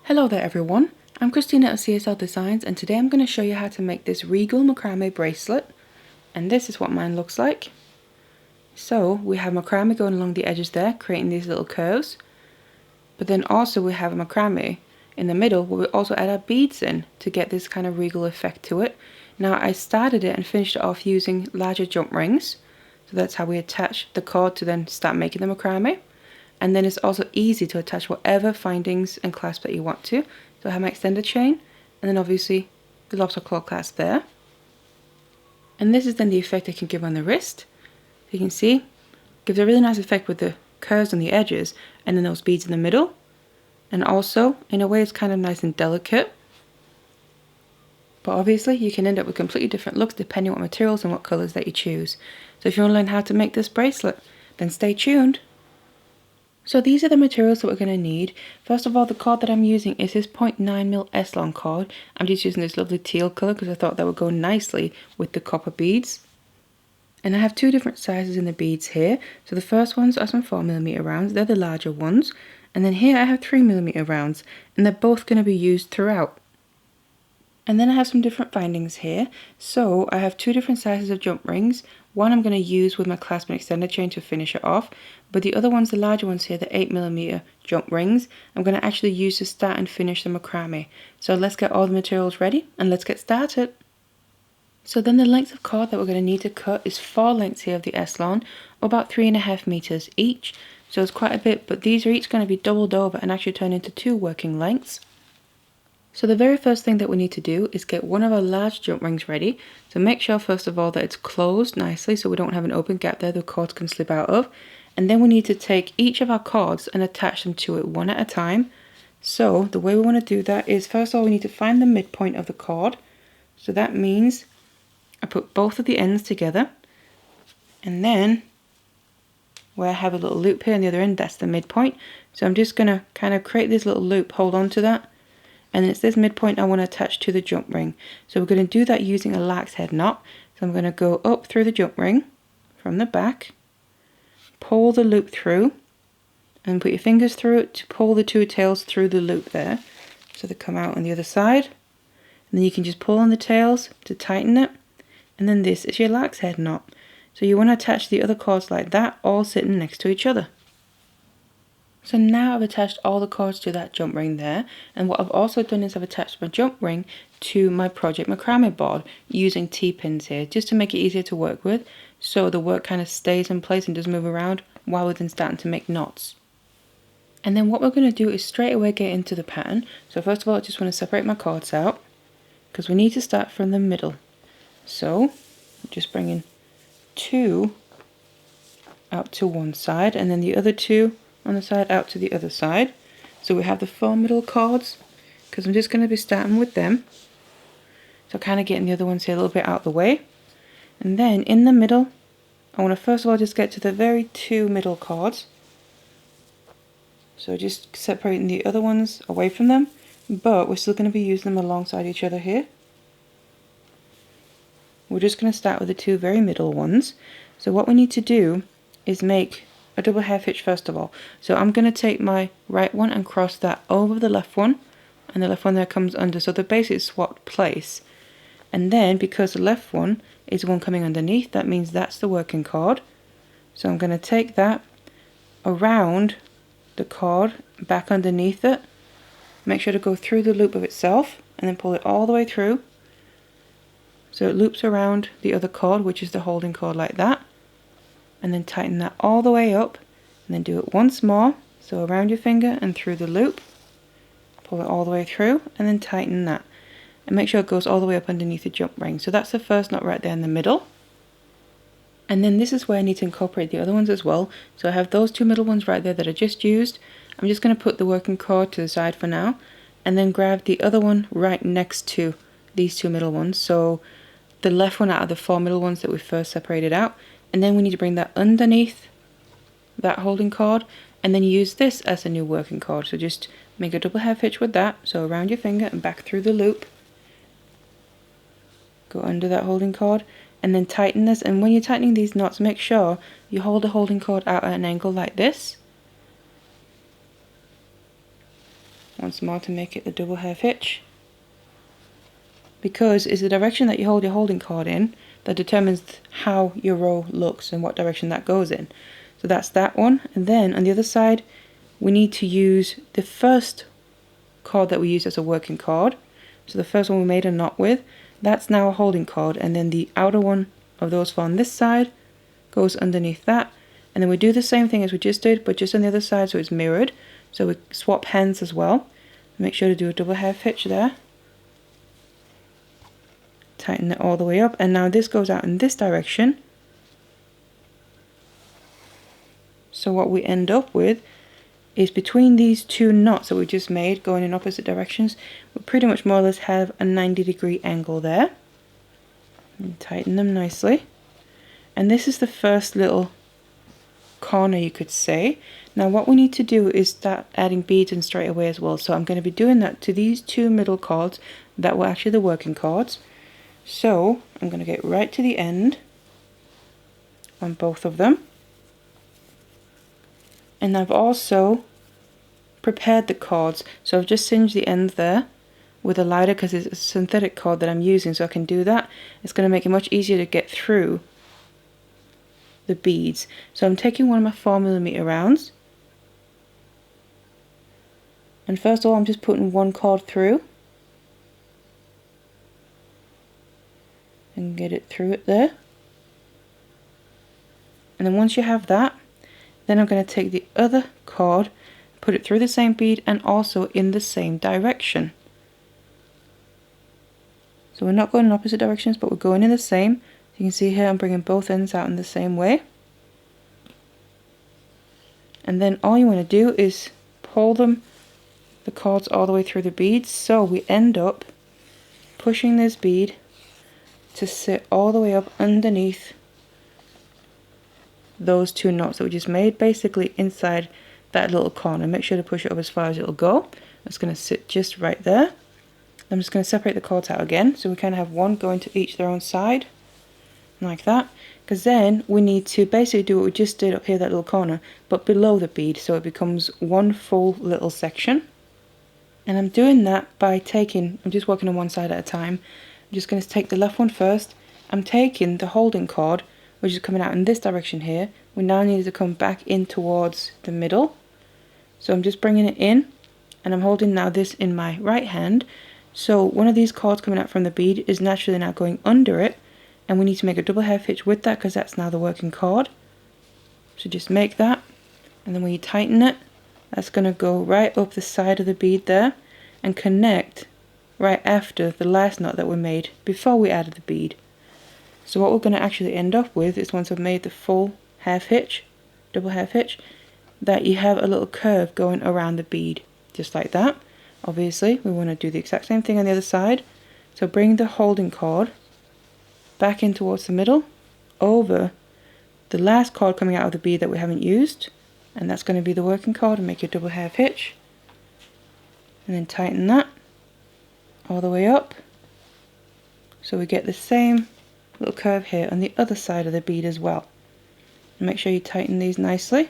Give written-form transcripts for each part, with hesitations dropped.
Hello there everyone, I'm Christina of CSLdesigns and today I'm going to show you how to make this regal macrame bracelet, and this is what mine looks like. So we have macrame going along the edges there, creating these little curves, but then also we have a macrame in the middle where we also add our beads in to get this kind of regal effect to it. Now I started it and finished it off using larger jump rings, so that's how we attach the cord to then start making the macrame. And then it's also easy to attach whatever findings and clasp that you want to. So I have my extended chain, and then obviously the lobster claw clasp there. And this is then the effect I can give on the wrist. You can see, gives a really nice effect with the curves on the edges, and then those beads in the middle. And also, in a way, it's kind of nice and delicate. But obviously, you can end up with completely different looks depending on what materials and what colors that you choose. So if you want to learn how to make this bracelet, then stay tuned. So these are the materials that we're going to need. First of all, the cord that I'm using is this 0.9mm s-lon cord. I'm just using this lovely teal colour because I thought that would go nicely with the copper beads. And I have two different sizes in the beads here. So the first ones are some 4mm rounds, they're the larger ones. And then here I have 3mm rounds, and they're both going to be used throughout. And then I have some different findings here. So I have two different sizes of jump rings. One I'm going to use with my clasp and extended chain to finish it off, but the other ones, the larger ones here, the 8mm jump rings, I'm going to actually use to start and finish the macrame. So let's get all the materials ready and let's get started. So then the length of cord that we're going to need to cut is 4 lengths here of the s-lon, or about 3.5 meters each. So it's quite a bit, but these are each going to be doubled over and actually turn into 2 working lengths. So the very first thing that we need to do is get one of our large jump rings ready. So make sure first of all that it's closed nicely so we don't have an open gap there the cords can slip out of. And then we need to take each of our cords and attach them to it one at a time. So the way we want to do that is first of all we need to find the midpoint of the cord. So that means I put both of the ends together, and then where I have a little loop here on the other end, that's the midpoint. So I'm just going to kind of create this little loop, hold on to that. And it's this midpoint I want to attach to the jump ring. So we're going to do that using a lark's head knot. So I'm going to go up through the jump ring from the back, pull the loop through, and put your fingers through it to pull the 2 tails through the loop there. So they come out on the other side. And then you can just pull on the tails to tighten it. And then this is your lark's head knot. So you want to attach the other cords like that, all sitting next to each other. So now I've attached all the cords to that jump ring there, and what I've also done is I've attached my jump ring to my project macrame board using T-pins here, just to make it easier to work with, so the work kind of stays in place and doesn't move around while we're then starting to make knots. And then what we're going to do is straight away get into the pattern. So first of all I just want to separate my cords out, because we need to start from the middle. So I'm just bringing 2 out to one side, and then the other 2 on the side out to the other side. So we have the 4 middle cords, because I'm just going to be starting with them. So kind of getting the other ones here a little bit out of the way. And then in the middle, I want to first of all just get to the very 2 middle cords. So just separating the other ones away from them, but we're still going to be using them alongside each other here. We're just going to start with the 2 very middle ones. So what we need to do is make a double half hitch first of all. So I'm going to take my right one and cross that over the left one, and the left one there comes under, so they're basically swapped place. And then because the left one is the one coming underneath, that means that's the working cord. So I'm going to take that around the cord, back underneath it, make sure to go through the loop of itself, and then pull it all the way through. So it loops around the other cord, which is the holding cord, like that. And then tighten that all the way up, and then do it once more, so around your finger and through the loop, pull it all the way through, and then tighten that, and make sure it goes all the way up underneath the jump ring. So that's the first knot right there in the middle. And then this is where I need to incorporate the other ones as well. So I have those 2 middle ones right there that I just used. I'm just going to put the working cord to the side for now, and then grab the other one right next to these 2 middle ones, so the left one out of the 4 middle ones that we first separated out. And then we need to bring that underneath that holding cord, and then use this as a new working cord. So just make a double half hitch with that, so around your finger and back through the loop, go under that holding cord, and then tighten this. And when you're tightening these knots, make sure you hold the holding cord out at an angle like this, once more to make it the double half hitch, because it's the direction that you hold your holding cord in that determines how your row looks and what direction that goes in. So that's that one, and then on the other side we need to use the first cord that we used as a working cord. So the first one we made a knot with, that's now a holding cord, and then the outer one of those four on this side goes underneath that, and then we do the same thing as we just did, but just on the other side so it's mirrored. So we swap hands as well. Make sure to do a double half hitch there. Tighten it all the way up, and now this goes out in this direction. So what we end up with is between these two knots that we just made going in opposite directions, we pretty much more or less have a 90-degree angle there. And tighten them nicely. And this is the first little corner, you could say. Now what we need to do is start adding beads in straight away as well. So I'm going to be doing that to these two middle cords that were actually the working cords. So I'm going to get right to the end on both of them. And I've also prepared the cords, so I've just singed the end there with a lighter because it's a synthetic cord that I'm using, so I can do that. It's going to make it much easier to get through the beads. So I'm taking one of my 4mm rounds, and first of all I'm just putting one cord through and get it through it there. And then once you have that, then I'm going to take the other cord, put it through the same bead and also in the same direction. So we're not going in opposite directions, but we're going in the same. So you can see here I'm bringing both ends out in the same way. And then all you want to do is pull the cords all the way through the beads, so we end up pushing this bead to sit all the way up underneath those two knots that we just made, basically inside that little corner. Make sure to push it up as far as it'll go. It's going to sit just right there. I'm just going to separate the cords out again, so we kind of have one going to each their own side, like that, because then we need to basically do what we just did up here, that little corner, but below the bead, so it becomes one full little section. And I'm doing that by I'm just working on one side at a time. I'm just going to take the left one first. I'm taking the holding cord, which is coming out in this direction here. We now need it to come back in towards the middle. So I'm just bringing it in, and I'm holding now this in my right hand. So one of these cords coming out from the bead is naturally now going under it, and we need to make a double half hitch with that because that's now the working cord. So just make that, and then when you tighten it, that's going to go right up the side of the bead there and connect right after the last knot that we made before we added the bead. So what we're going to actually end up with is, once I've made the full half hitch, double half hitch, that you have a little curve going around the bead, just like that. Obviously we want to do the exact same thing on the other side. So bring the holding cord back in towards the middle, over the last cord coming out of the bead that we haven't used, and that's going to be the working cord, and make your double half hitch, and then tighten that all the way up, so we get the same little curve here on the other side of the bead as well. And make sure you tighten these nicely.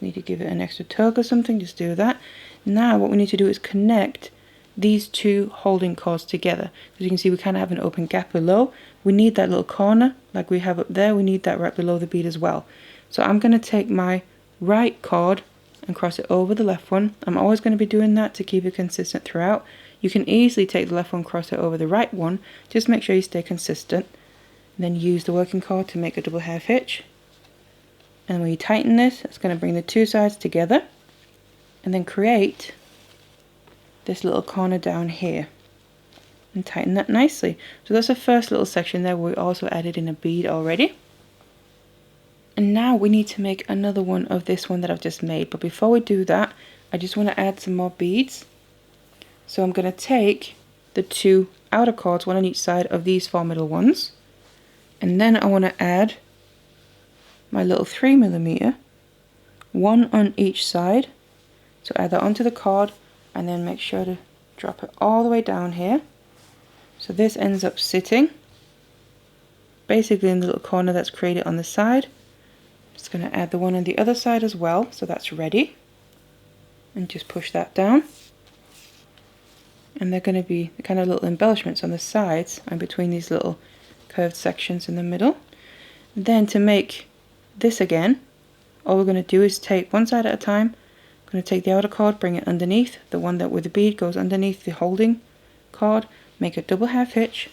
Need to give it an extra tug or something, just do that. Now what we need to do is connect these two holding cords together. As you can see, we kind of have an open gap below. We need that little corner like we have up there, we need that right below the bead as well. So I'm going to take my right cord and cross it over the left one. I'm always going to be doing that to keep it consistent throughout. You can easily take the left one, cross it over the right one, just make sure you stay consistent. And then use the working cord to make a double half hitch. And when you tighten this, it's going to bring the two sides together and then create this little corner down here and tighten that nicely. So that's the first little section there where we also added in a bead already. And now we need to make another one of this one that I've just made, but before we do that, I just want to add some more beads. So I'm going to take the two outer cords, one on each side of these 4 middle ones, and then I want to add my little 3mm, one on each side. So add that onto the cord, and then make sure to drop it all the way down here. So this ends up sitting basically in the little corner that's created on the side. Just going to add the one on the other side as well, so that's ready. and just push that down. And they're going to be the kind of little embellishments on the sides and between these little curved sections in the middle. Then to make this again, all we're going to do is take one side at a time. I'm going to take the outer cord, bring it underneath, the one that with the bead goes underneath the holding cord, make a double half hitch.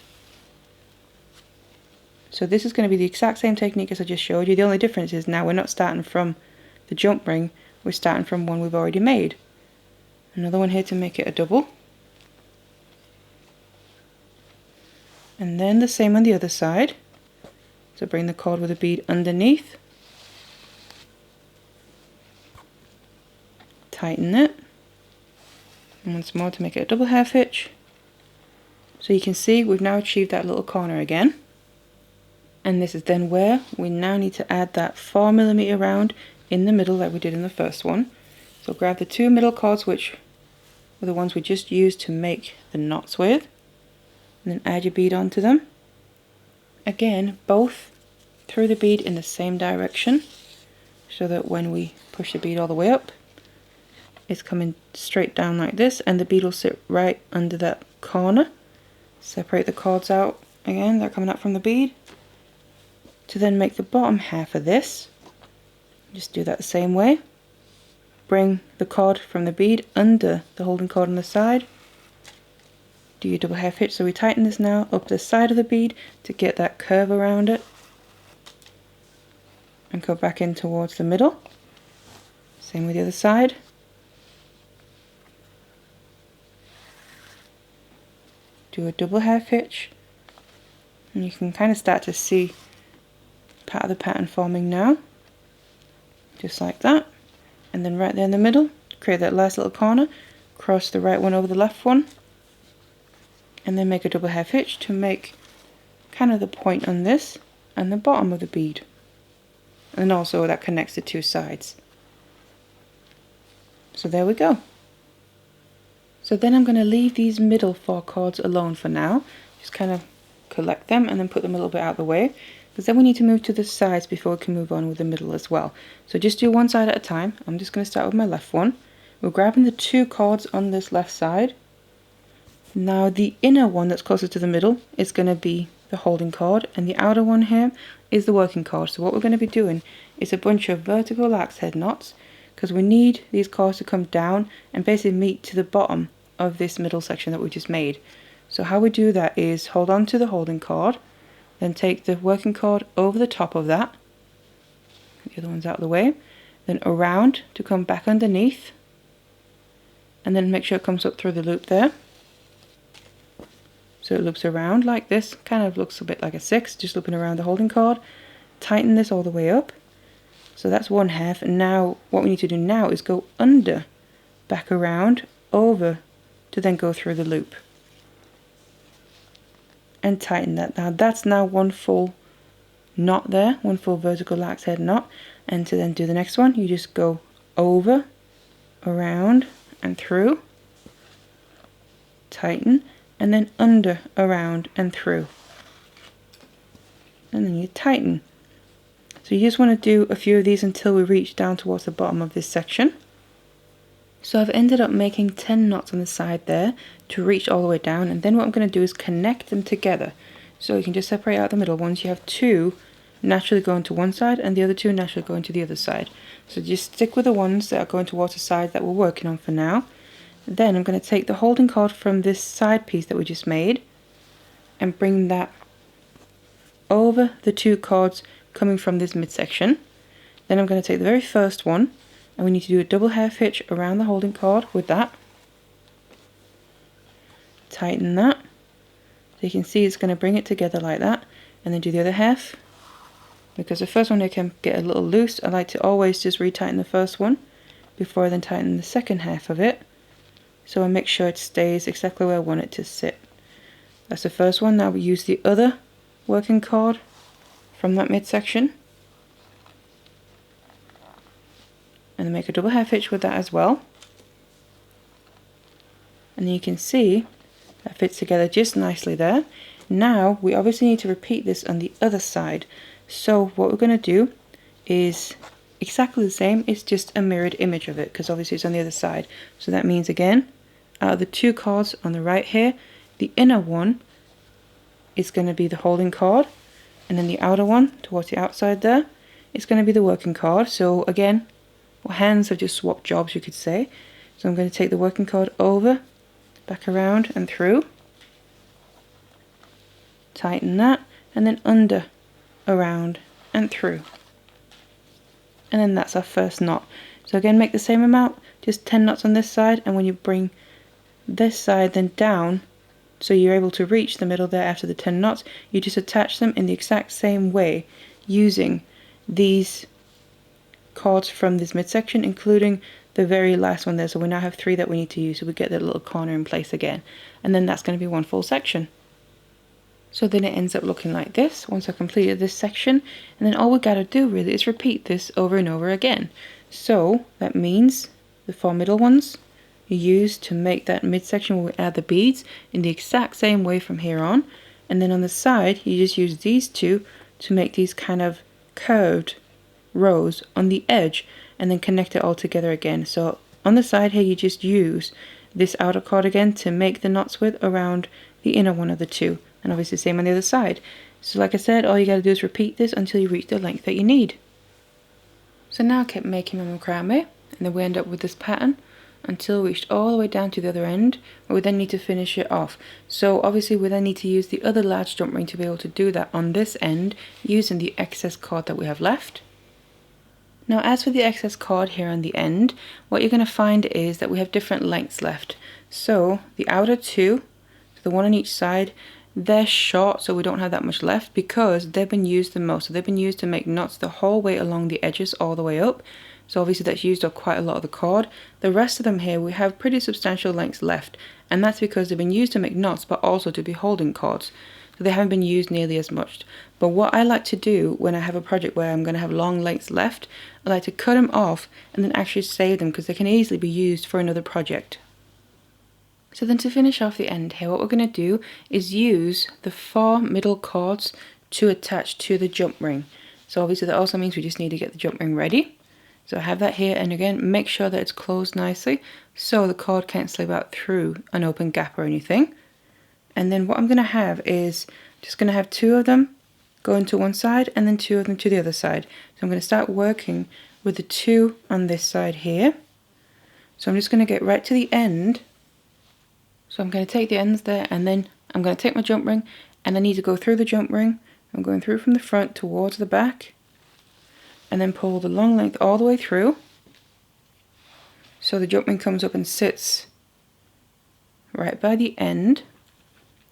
So this is going to be the exact same technique as I just showed you. The only difference is now we're not starting from the jump ring, we're starting from one we've already made. Another one here to make it a double. And then the same on the other side. So bring the cord with a bead underneath. Tighten it. And once more to make it a double half hitch. So you can see we've now achieved that little corner again. And this is then where we now need to add that 4mm round in the middle like we did in the first one. So grab the two middle cords, which are the ones we just used to make the knots with, and then add your bead onto them. Again, both through the bead in the same direction, so that when we push the bead all the way up, it's coming straight down like this, and the bead will sit right under that corner. Separate the cords out again, they're coming out from the bead. To then make the bottom half of this, just do that the same way. Bring the cord from the bead under the holding cord on the side. Do your double half hitch, so we tighten this now up the side of the bead to get that curve around it. And go back in towards the middle. Same with the other side. Do a double half hitch. And you can kind of start to see part of the pattern forming now. Just like that. And then right there in the middle, create that last little corner. Cross the right one over the left one. And then make a double half hitch to make kind of the point on this and the bottom of the bead. And also that connects the two sides. So there we go. So then I'm going to leave these middle four cords alone for now. Just kind of collect them and then put them a little bit out of the way. Because then we need to move to the sides before we can move on with the middle as well. So just do one side at a time. I'm just going to start with my left one. We're grabbing the two cords on this left side. Now the inner one that's closer to the middle is going to be the holding cord, and the outer one here is the working cord. So what we're going to be doing is a bunch of vertical axe head knots, because we need these cords to come down and basically meet to the bottom of this middle section that we just made. So how we do that is hold on to the holding cord, then take the working cord over the top of that, the other one's out of the way, then around to come back underneath, and then make sure it comes up through the loop there. So it loops around like this, kind of looks a bit like a 6, just looping around the holding cord. Tighten this all the way up. So that's one half, and now what we need to do now is go under, back around, over, to then go through the loop. And tighten that. Now that's now one full knot there, one full vertical axe head knot. And to then do the next one, you just go over, around, and through. Tighten. And then under, around, and through. And then you tighten. So you just want to do a few of these until we reach down towards the bottom of this section. So I've ended up making 10 knots on the side there to reach all the way down, and then what I'm going to do is connect them together. So you can just separate out the middle ones. You have two naturally going to one side and the other two naturally going to the other side. So just stick with the ones that are going towards the side that we're working on for now. Then I'm going to take the holding cord from this side piece that we just made and bring that over the two cords coming from this midsection. Then I'm going to take the very first one, and we need to do a double half hitch around the holding cord with that. Tighten that. So you can see it's going to bring it together like that, and then do the other half. Because the first one here can get a little loose, I like to always just retighten the first one before I then tighten the second half of it. So I make sure it stays exactly where I want it to sit. That's the first one. Now we use the other working cord from that midsection. And then make a double half hitch with that as well. And you can see that fits together just nicely there. Now we obviously need to repeat this on the other side. So what we're going to do is exactly the same, it's just a mirrored image of it because obviously it's on the other side. So that means again, out of the two cords on the right here, the inner one is going to be the holding cord, and then the outer one towards the outside there is going to be the working cord. So again, our hands have just swapped jobs, you could say. So I'm going to take the working cord over, back around and through, tighten that, and then under, around and through. And then that's our first knot. So again, make the same amount, just 10 knots on this side, and when you bring this side then down, so you're able to reach the middle there after the 10 knots, you just attach them in the exact same way using these cords from this midsection, including the very last one there. So we now have 3 that we need to use, so we get that little corner in place again, and then that's going to be one full section. So then it ends up looking like this once I completed this section, and then all we gotta do really is repeat this over and over again. So that means the 4 middle ones you use to make that midsection where we add the beads in the exact same way from here on, and then on the side you just use these 2 to make these kind of curved rows on the edge and then connect it all together again. So on the side here you just use this outer cord again to make the knots with around the inner one of the 2. And obviously the same on the other side. So like I said, all you got to do is repeat this until you reach the length that you need. So now I kept making my macrame, and then we end up with this pattern until we reached all the way down to the other end, where we then need to finish it off. So obviously we then need to use the other large jump ring to be able to do that on this end using the excess cord that we have left. Now as for the excess cord here on the end, what you're going to find is that we have different lengths left. So the outer 2, the one on each side, they're short, so we don't have that much left because they've been used the most. So they've been used to make knots the whole way along the edges all the way up. So obviously that's used up quite a lot of the cord. The rest of them here, we have pretty substantial lengths left, and that's because they've been used to make knots but also to be holding cords. So they haven't been used nearly as much. But what I like to do when I have a project where I'm going to have long lengths left, I like to cut them off and then actually save them because they can easily be used for another project. So then to finish off the end here, what we're going to do is use the 4 middle cords to attach to the jump ring. So obviously that also means we just need to get the jump ring ready. So I have that here, and again, make sure that it's closed nicely so the cord can't slip out through an open gap or anything. And then what I'm going to have is just going to have 2 of them going to one side and then 2 of them to the other side. So I'm going to start working with the 2 on this side here. So I'm just going to get right to the end. So I'm going to take the ends there, and then I'm going to take my jump ring, and I need to go through the jump ring. I'm going through from the front towards the back, and then pull the long length all the way through. So the jump ring comes up and sits right by the end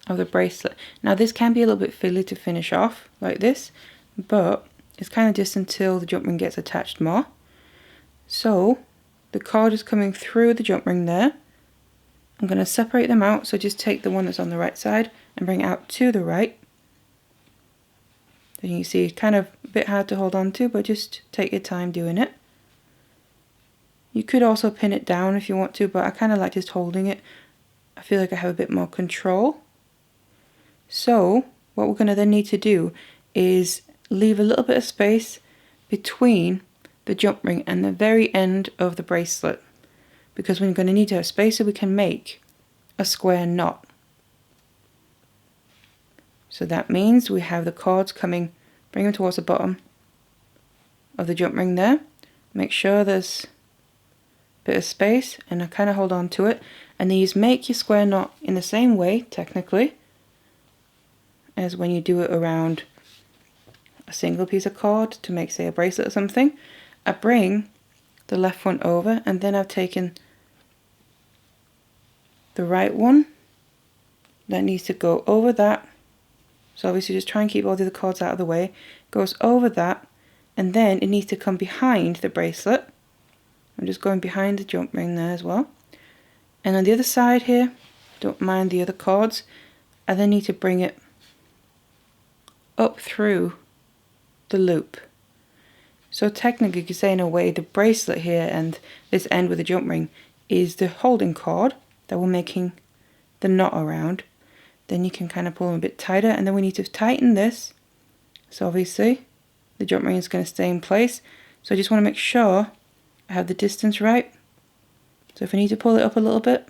of the bracelet. Now this can be a little bit fiddly to finish off like this, but it's kind of just until the jump ring gets attached more. So the cord is coming through the jump ring there. I'm going to separate them out, so just take the one that's on the right side and bring it out to the right. As you can see, it's kind of a bit hard to hold on to, but just take your time doing it. You could also pin it down if you want to, but I kind of like just holding it. I feel like I have a bit more control. So what we're going to then need to do is leave a little bit of space between the jump ring and the very end of the bracelet, because we're going to need to have space so we can make a square knot. So that means we have the cords coming, bring them towards the bottom of the jump ring there. Make sure there's a bit of space, and I kind of hold on to it. And then you just make your square knot in the same way, technically, as when you do it around a single piece of cord to make, say, a bracelet or something. I bring the left one over, and then I've taken the right one that needs to go over that. So obviously just try and keep all the other cords out of the way. Goes over that, and then it needs to come behind the bracelet. I'm just going behind the jump ring there as well. And on the other side here, don't mind the other cords, I then need to bring it up through the loop. So technically you could say in a way the bracelet here and this end with the jump ring is the holding cord that we're making the knot around. Then you can kind of pull them a bit tighter, and then we need to tighten this. So obviously the jump ring is going to stay in place. So I just want to make sure I have the distance right. So if I need to pull it up a little bit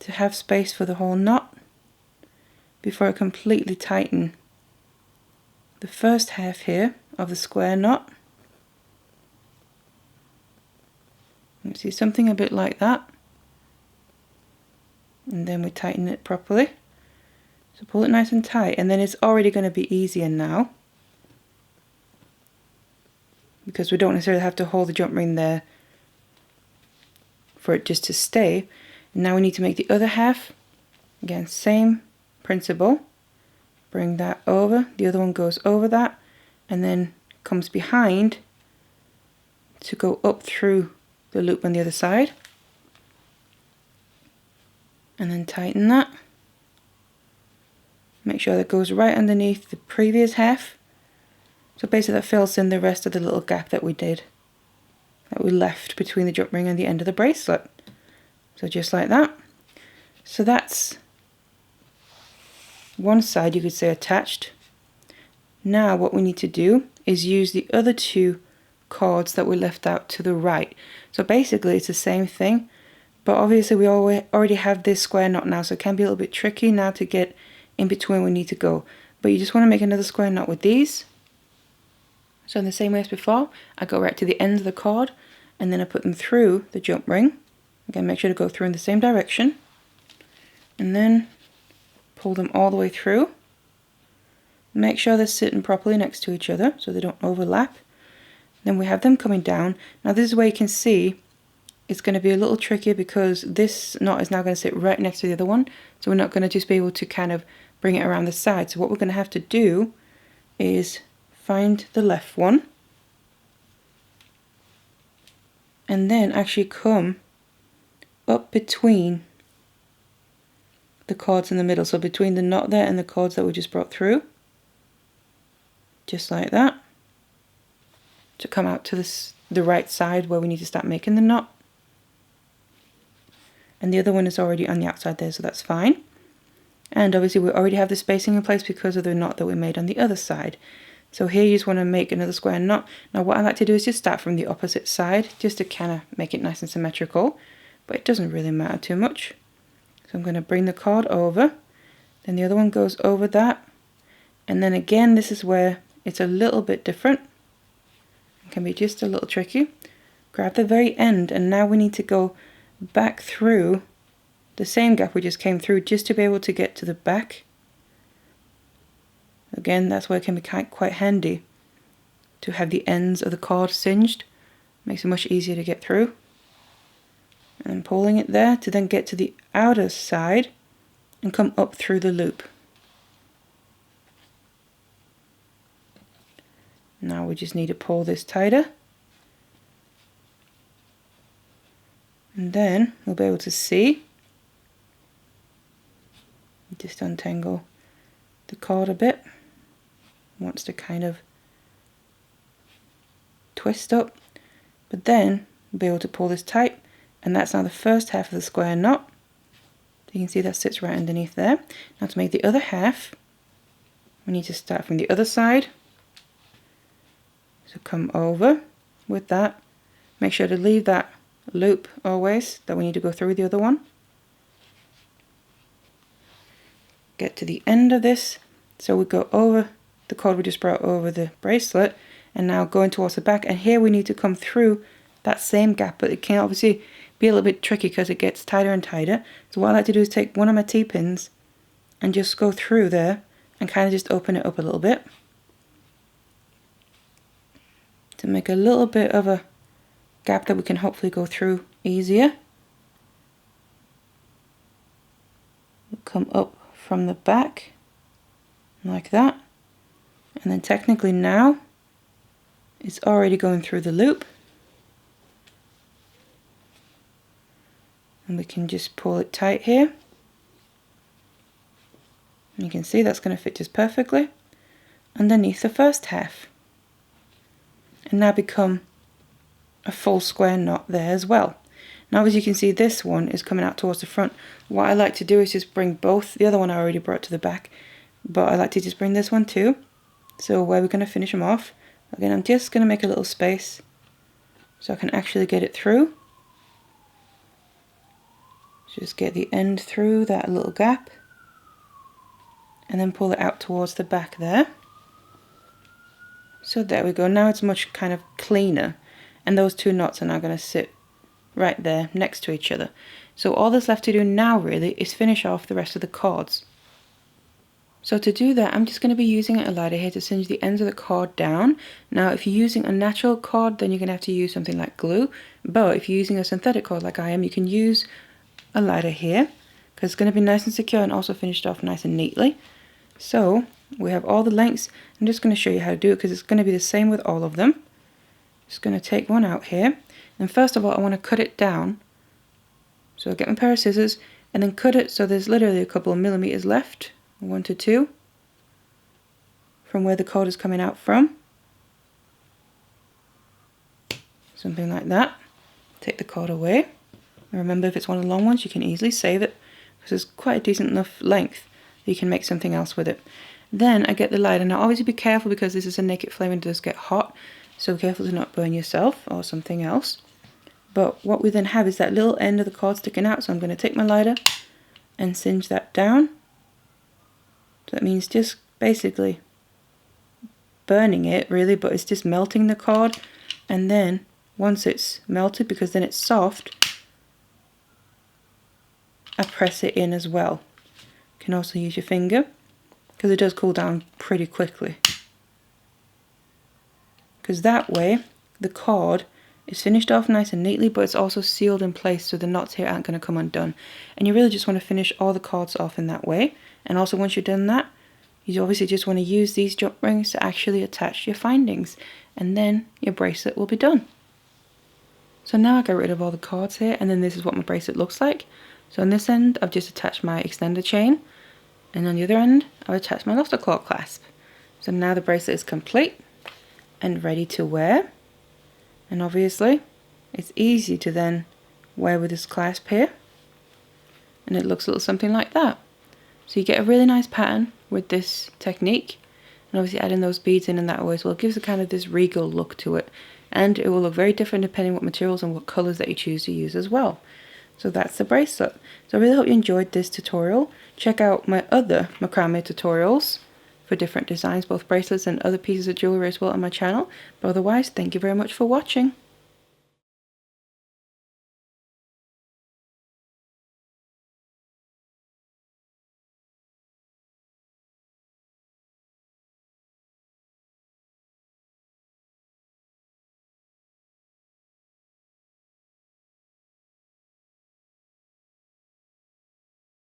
to have space for the whole knot before I completely tighten the first half here of the square knot. You see something a bit like that, and then we tighten it properly. So pull it nice and tight, and then it's already going to be easier now because we don't necessarily have to hold the jump ring there for it just to stay. And now we need to make the other half. Again, same principle. Bring that over, the other one goes over that, and then comes behind to go up through the loop on the other side. And then tighten that. Make sure that goes right underneath the previous half. So basically that fills in the rest of the little gap that we left between the jump ring and the end of the bracelet. So just like that. So that's one side, you could say, attached. Now what we need to do is use the other two cords that we left out to the right. So basically it's the same thing, but obviously we already have this square knot now, so it can be a little bit tricky now to get in between where we need to go. But you just want to make another square knot with these. So in the same way as before, I go right to the end of the cord and then I put them through the jump ring. Again, make sure to go through in the same direction. And then pull them all the way through. Make sure they're sitting properly next to each other so they don't overlap. Then we have them coming down. Now this is where you can see it's going to be a little trickier because this knot is now going to sit right next to the other one. So we're not going to just be able to kind of bring it around the side. So what we're going to have to do is find the left one and then actually come up between the cords in the middle, so between the knot there and the cords that we just brought through, just like that, to come out to the right side where we need to start making the knot. And the other one is already on the outside there, so that's fine. And obviously we already have the spacing in place because of the knot that we made on the other side. So here you just want to make another square knot. Now what I like to do is just start from the opposite side, just to kind of make it nice and symmetrical, but it doesn't really matter too much. So I'm going to bring the cord over, then the other one goes over that, and then again this is where it's a little bit different. It can be just a little tricky. Grab the very end, and now we need to go back through the same gap we just came through just to be able to get to the back. Again, that's where it can be quite handy to have the ends of the cord singed. Makes it much easier to get through. And pulling it there to then get to the outer side and come up through the loop. Now we just need to pull this tighter, and then we'll be able to see. Just untangle the cord a bit. Wants to kind of twist up, but then we'll be able to pull this tight. And that's now the first half of the square knot. You can see that sits right underneath there. Now to make the other half, we need to start from the other side. So come over with that. Make sure to leave that loop always that we need to go through the other one. Get to the end of this. So we go over the cord we just brought over the bracelet, and now going towards the back. And here we need to come through that same gap, but it can obviously be a little bit tricky because it gets tighter and tighter. So what I like to do is take one of my T-pins and just go through there and kind of just open it up a little bit to make a little bit of a gap that we can hopefully go through easier. We'll come up from the back like that, and then technically now it's already going through the loop. And we can just pull it tight here. And you can see that's going to fit just perfectly underneath the first half. And now become a full square knot there as well. Now as you can see, this one is coming out towards the front. What I like to do is just bring both. The other one I already brought to the back, but I like to just bring this one too. So where we're going to finish them off, Again, I'm just going to make a little space so I can actually get it through. Just get the end through that little gap and then pull it out towards the back there. So there we go. Now it's much kind of cleaner, and those two knots are now going to sit right there next to each other. So all that's left to do now really is finish off the rest of the cords. So to do that, I'm just going to be using a lighter here to singe the ends of the cord down. Now if you're using a natural cord, then you're going to have to use something like glue, but if you're using a synthetic cord like I am, you can use a lighter here, because it's going to be nice and secure and also finished off nice and neatly. So we have all the lengths. I'm just going to show you how to do it because it's going to be the same with all of them. Just going to take one out here, and first of all I want to cut it down. So I'll get my pair of scissors and then cut it so there's literally a couple of millimeters left, 1 to 2, from where the cord is coming out from. Something like that. Take the cord away. And remember, if it's one of the long ones, you can easily save it because it's quite a decent enough length that you can make something else with it. Then I get the lighter. Now obviously be careful because this is a naked flame and it does get hot, so careful to not burn yourself or something else. But what we then have is that little end of the cord sticking out, so I'm going to take my lighter and singe that down. So that means just basically burning it really, but it's just melting the cord, and then once it's melted, because then it's soft, I press it in as well. You can also use your finger because it does cool down pretty quickly. Because that way the cord is finished off nice and neatly, but it's also sealed in place so the knots here aren't going to come undone. And you really just want to finish all the cords off in that way. And also once you've done that, you obviously just want to use these jump rings to actually attach your findings, and then your bracelet will be done. So now I got rid of all the cords here, and then this is what my bracelet looks like. So on this end I've just attached my extender chain, and on the other end I've attached my lobster claw clasp. So now the bracelet is complete and ready to wear. And obviously it's easy to then wear with this clasp here, and it looks a little something like that. So you get a really nice pattern with this technique, and obviously adding those beads in that way as well gives it kind of this regal look to it, and it will look very different depending what materials and what colours that you choose to use as well. So that's the bracelet. So I really hope you enjoyed this tutorial. Check out my other macrame tutorials for different designs, both bracelets and other pieces of jewellery as well on my channel. But otherwise, thank you very much for watching.